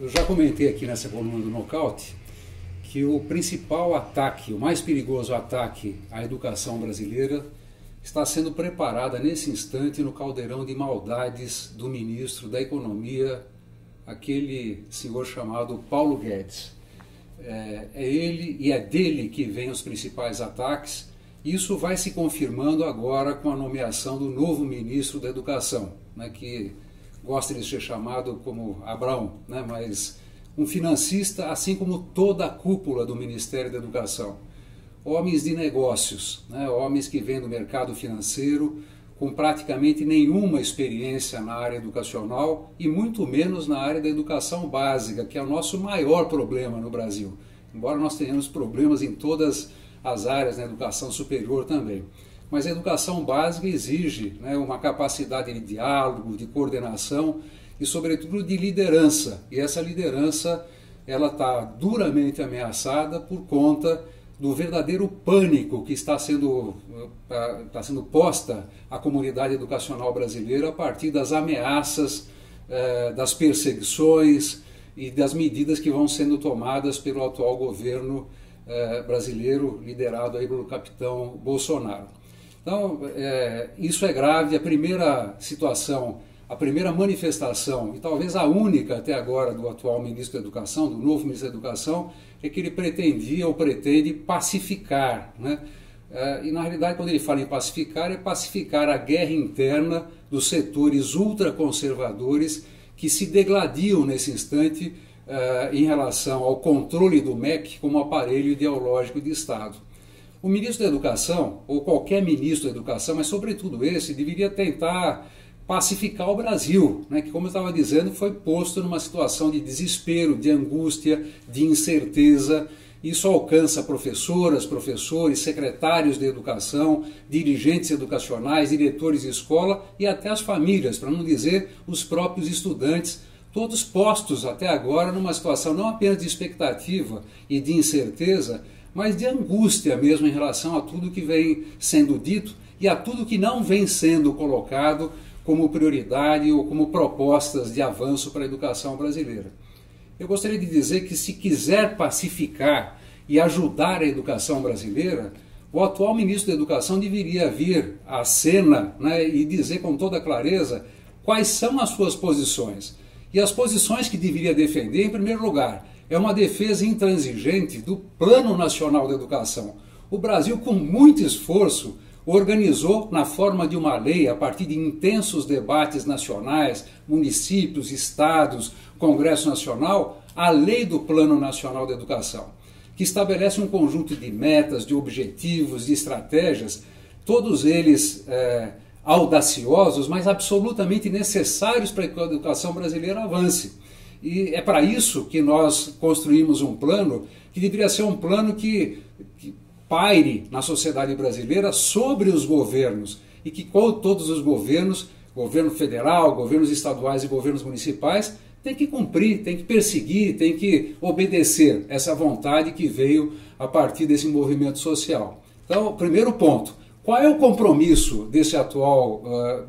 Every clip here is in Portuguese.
Eu já comentei aqui nessa coluna do Nocaute que o principal ataque, o mais perigoso ataque à educação brasileira está sendo preparada nesse instante no caldeirão de maldades do ministro da Economia, aquele senhor chamado Paulo Guedes. É ele e é dele que vêm os principais ataques. Isso vai se confirmando agora com a nomeação do novo ministro da Educação, né, que gosta de ser chamado como Abrão, né, mas um financista, assim como toda a cúpula do Ministério da Educação. Homens de negócios, né, homens que vêm do mercado financeiro, com praticamente nenhuma experiência na área educacional e muito menos na área da educação básica, que é o nosso maior problema no Brasil. Embora nós tenhamos problemas em todas as áreas, na educação superior também. Mas a educação básica exige, né, uma capacidade de diálogo, de coordenação e, sobretudo, de liderança. E essa liderança ela está duramente ameaçada por conta do verdadeiro pânico que está sendo posta à comunidade educacional brasileira a partir das ameaças, das perseguições e das medidas que vão sendo tomadas pelo atual governo brasileiro, liderado aí pelo capitão Bolsonaro. Então, isso é grave. A primeira situação, a primeira manifestação, e talvez a única até agora do atual ministro da Educação, do novo ministro da Educação, é que ele pretendia ou pretende pacificar, né? E na realidade, quando ele fala em pacificar, é pacificar a guerra interna dos setores ultraconservadores que se degladiam nesse instante em relação ao controle do MEC como aparelho ideológico de Estado. O ministro da Educação, ou qualquer ministro da Educação, mas sobretudo esse, deveria tentar pacificar o Brasil, né, que, como eu estava dizendo, foi posto numa situação de desespero, de angústia, de incerteza. Isso alcança professoras, professores, secretários de educação, dirigentes educacionais, diretores de escola e até as famílias, para não dizer os próprios estudantes, todos postos até agora numa situação não apenas de expectativa e de incerteza, mas de angústia mesmo em relação a tudo que vem sendo dito e a tudo que não vem sendo colocado como prioridade ou como propostas de avanço para a educação brasileira. Eu gostaria de dizer que, se quiser pacificar e ajudar a educação brasileira, o atual ministro da Educação deveria vir à cena, né, e dizer com toda clareza quais são as suas posições. E as posições que deveria defender, em primeiro lugar, é uma defesa intransigente do Plano Nacional da Educação. O Brasil, com muito esforço, organizou na forma de uma lei, a partir de intensos debates nacionais, municípios, estados, Congresso Nacional, a Lei do Plano Nacional da Educação, que estabelece um conjunto de metas, de objetivos, de estratégias, todos eles audaciosos, mas absolutamente necessários para que a educação brasileira avance. E é para isso que nós construímos um plano que deveria ser um plano que paire na sociedade brasileira sobre os governos e que todos os governos, governo federal, governos estaduais e governos municipais, tem que cumprir, tem que perseguir, tem que obedecer essa vontade que veio a partir desse movimento social. Então, primeiro ponto, qual é o compromisso desse atual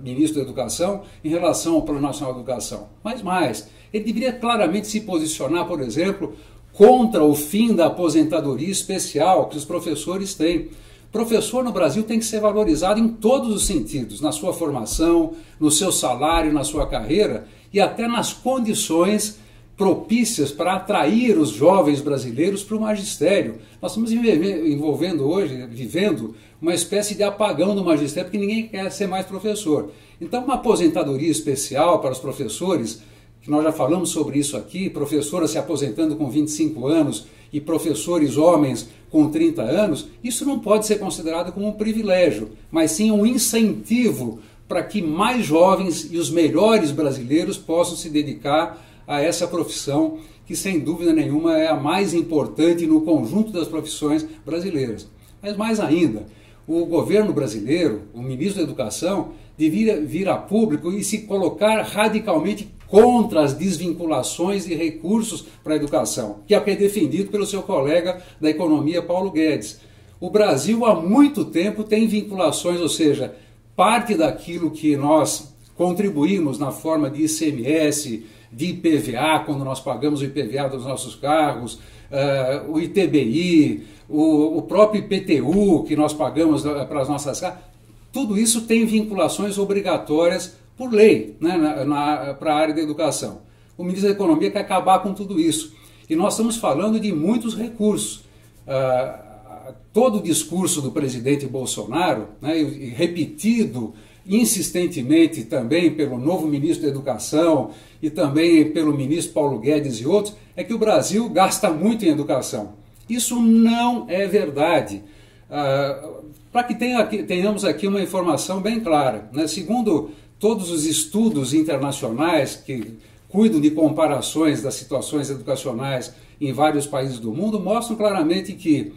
ministro da Educação em relação ao Plano Nacional da Educação? Mais, ele deveria claramente se posicionar, por exemplo, contra o fim da aposentadoria especial que os professores têm. Professor no Brasil tem que ser valorizado em todos os sentidos, na sua formação, no seu salário, na sua carreira e até nas condições propícias para atrair os jovens brasileiros para o magistério. Nós estamos vivendo uma espécie de apagão do magistério, porque ninguém quer ser mais professor. Então, uma aposentadoria especial para os professores, que nós já falamos sobre isso aqui, professoras se aposentando com 25 anos e professores homens com 30 anos, isso não pode ser considerado como um privilégio, mas sim um incentivo para que mais jovens e os melhores brasileiros possam se dedicar a essa profissão, que sem dúvida nenhuma é a mais importante no conjunto das profissões brasileiras. Mas mais ainda, o governo brasileiro, o ministro da Educação, deveria vir a público e se colocar radicalmente contra as desvinculações de recursos para a educação, que é o que é defendido pelo seu colega da Economia, Paulo Guedes. O Brasil há muito tempo tem vinculações, ou seja, parte daquilo que nós contribuímos na forma de ICMS, de IPVA, quando nós pagamos o IPVA dos nossos carros, o ITBI, o próprio IPTU que nós pagamos para as nossas casas, tudo isso tem vinculações obrigatórias por lei, né, para a área da educação. O ministro da Economia quer acabar com tudo isso. E nós estamos falando de muitos recursos. Todo o discurso do presidente Bolsonaro, né, e repetido insistentemente também pelo novo ministro da Educação e também pelo ministro Paulo Guedes e outros, é que o Brasil gasta muito em educação. Isso não é verdade. Para que tenhamos aqui uma informação bem clara, né, segundo todos os estudos internacionais que cuidam de comparações das situações educacionais em vários países do mundo, mostram claramente que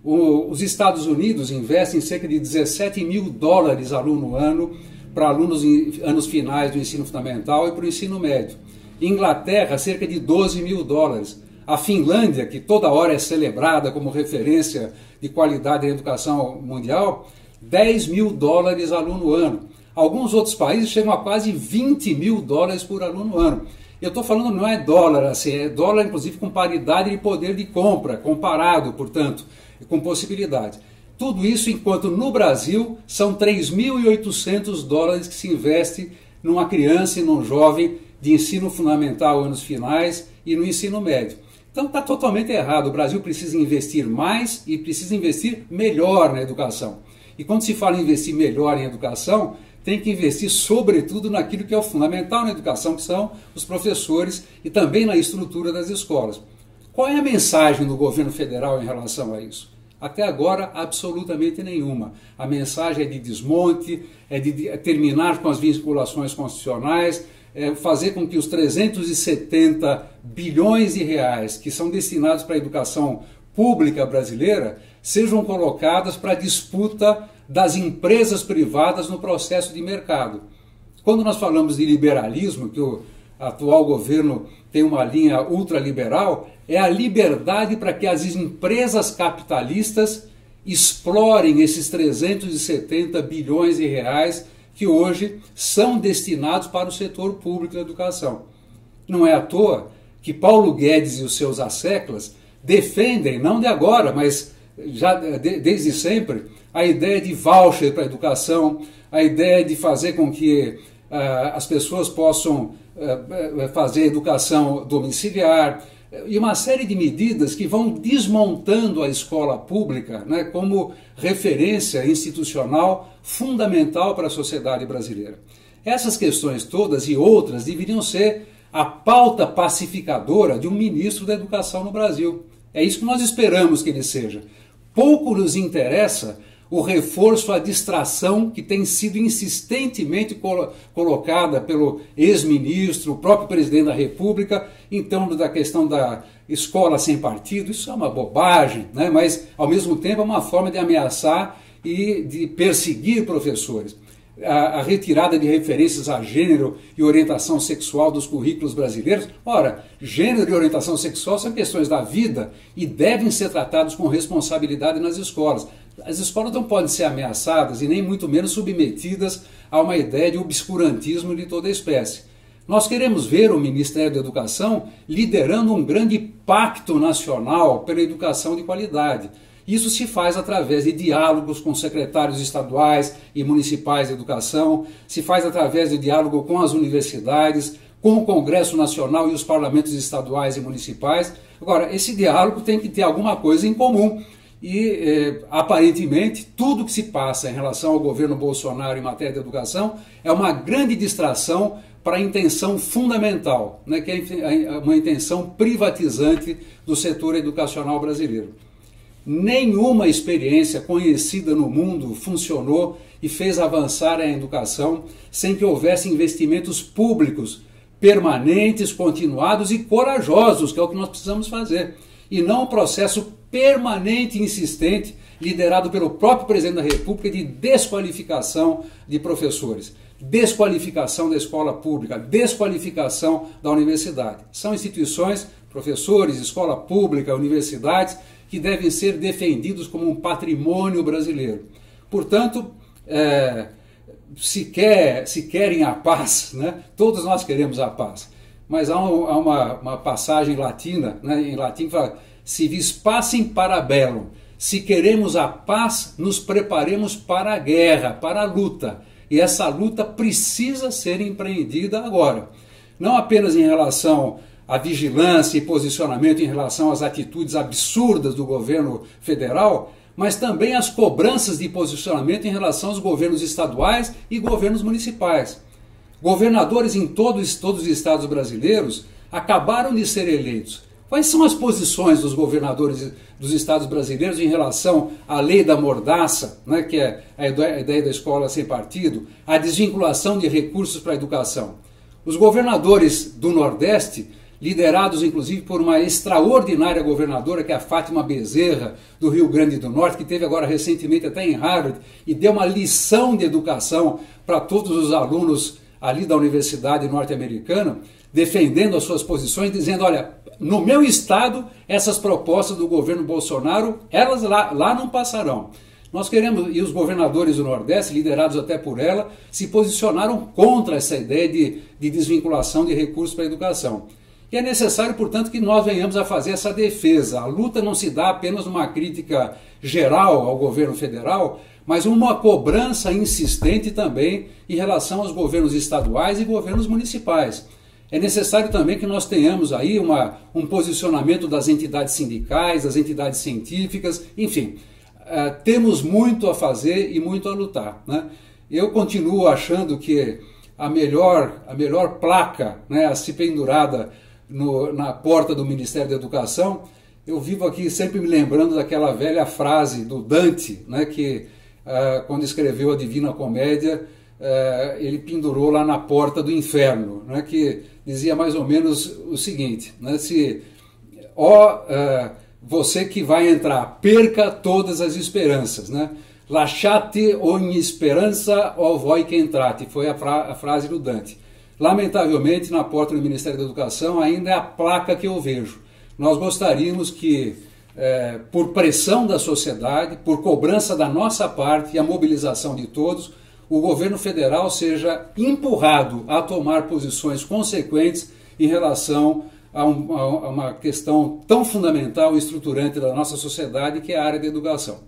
os Estados Unidos investem cerca de 17 mil dólares aluno ano para alunos em anos finais do ensino fundamental e para o ensino médio. Inglaterra, cerca de 12 mil dólares. A Finlândia, que toda hora é celebrada como referência de qualidade da educação mundial, 10 mil dólares aluno ano. Alguns outros países chegam a quase 20 mil dólares por aluno ano. Eu estou falando, não é dólar, assim, é dólar inclusive com paridade de poder de compra, comparado, portanto, com possibilidade. Tudo isso enquanto no Brasil são 3.800 dólares que se investe numa criança e num jovem de ensino fundamental, anos finais, e no ensino médio. Então está totalmente errado. O Brasil precisa investir mais e precisa investir melhor na educação. E quando se fala em investir melhor em educação, tem que investir sobretudo naquilo que é o fundamental na educação, que são os professores e também na estrutura das escolas. Qual é a mensagem do governo federal em relação a isso? Até agora, absolutamente nenhuma. A mensagem é de desmonte, é de terminar com as vinculações constitucionais, fazer com que os 370 bilhões de reais que são destinados para a educação pública brasileira sejam colocadas para a disputa das empresas privadas no processo de mercado. Quando nós falamos de liberalismo, que o atual governo tem uma linha ultraliberal, é a liberdade para que as empresas capitalistas explorem esses 370 bilhões de reais que hoje são destinados para o setor público da educação. Não é à toa que Paulo Guedes e os seus asseclas defendem, não de agora, mas já desde sempre, a ideia de voucher para a educação, a ideia de fazer com que as pessoas possam fazer educação domiciliar, e uma série de medidas que vão desmontando a escola pública, né, como referência institucional fundamental para a sociedade brasileira. Essas questões todas e outras deveriam ser a pauta pacificadora de um ministro da educação no Brasil. É isso que nós esperamos que ele seja. Pouco nos interessa o reforço à distração que tem sido insistentemente colocada pelo ex-ministro, o próprio presidente da República, em torno da questão da escola sem partido. Isso é uma bobagem, né? Mas, ao mesmo tempo, é uma forma de ameaçar e de perseguir professores. A retirada de referências a gênero e orientação sexual dos currículos brasileiros. Ora, gênero e orientação sexual são questões da vida e devem ser tratados com responsabilidade nas escolas. As escolas não podem ser ameaçadas e nem muito menos submetidas a uma ideia de obscurantismo de toda espécie. Nós queremos ver o Ministério da Educação liderando um grande pacto nacional pela educação de qualidade. Isso se faz através de diálogos com secretários estaduais e municipais de educação, se faz através de diálogo com as universidades, com o Congresso Nacional e os parlamentos estaduais e municipais. Agora, esse diálogo tem que ter alguma coisa em comum. E, aparentemente, tudo que se passa em relação ao governo Bolsonaro em matéria de educação é uma grande distração para a intenção fundamental, né, que é uma intenção privatizante do setor educacional brasileiro. Nenhuma experiência conhecida no mundo funcionou e fez avançar a educação sem que houvesse investimentos públicos permanentes, continuados e corajosos, que é o que nós precisamos fazer. E não um processo permanente e insistente, liderado pelo próprio presidente da República, de desqualificação de professores, desqualificação da escola pública, desqualificação da universidade. São instituições, professores, escola pública, universidades, que devem ser defendidos como um patrimônio brasileiro. Portanto, se querem a paz, né? Todos nós queremos a paz, mas há uma passagem latina, né, em latim que fala: "Si vis pacem para bellum", se queremos a paz, nos preparemos para a guerra, para a luta. E essa luta precisa ser empreendida agora. Não apenas em relação à vigilância e posicionamento em relação às atitudes absurdas do governo federal, mas também as cobranças de posicionamento em relação aos governos estaduais e governos municipais. Governadores em todos os estados brasileiros acabaram de ser eleitos. Quais são as posições dos governadores dos estados brasileiros em relação à lei da mordaça, né, que é a ideia da escola sem partido, a desvinculação de recursos para a educação? Os governadores do Nordeste, liderados inclusive por uma extraordinária governadora, que é a Fátima Bezerra, do Rio Grande do Norte, que teve agora recentemente até em Harvard e deu uma lição de educação para todos os alunos ali da Universidade Norte-Americana, defendendo as suas posições, dizendo: olha, no meu estado, essas propostas do governo Bolsonaro, elas lá não passarão. Nós queremos, e os governadores do Nordeste, liderados até por ela, se posicionaram contra essa ideia de desvinculação de recursos para a educação. E é necessário, portanto, que nós venhamos a fazer essa defesa. A luta não se dá apenas numa crítica geral ao governo federal, mas uma cobrança insistente também em relação aos governos estaduais e governos municipais. É necessário também que nós tenhamos aí um posicionamento das entidades sindicais, das entidades científicas, enfim, temos muito a fazer e muito a lutar, né? Eu continuo achando que a melhor placa, né, a ser pendurada na porta do Ministério da Educação, eu vivo aqui sempre me lembrando daquela velha frase do Dante, né, que quando escreveu a Divina Comédia, ele pendurou lá na porta do inferno, né, que dizia mais ou menos o seguinte, né, você que vai entrar, perca todas as esperanças, né? Lasciate ogni speranza o voi che entrate, foi a frase do Dante. Lamentavelmente, na porta do Ministério da Educação ainda é a placa que eu vejo. Nós gostaríamos que, por pressão da sociedade, por cobrança da nossa parte e a mobilização de todos, o governo federal seja empurrado a tomar posições consequentes em relação a uma questão tão fundamental e estruturante da nossa sociedade, que é a área da educação.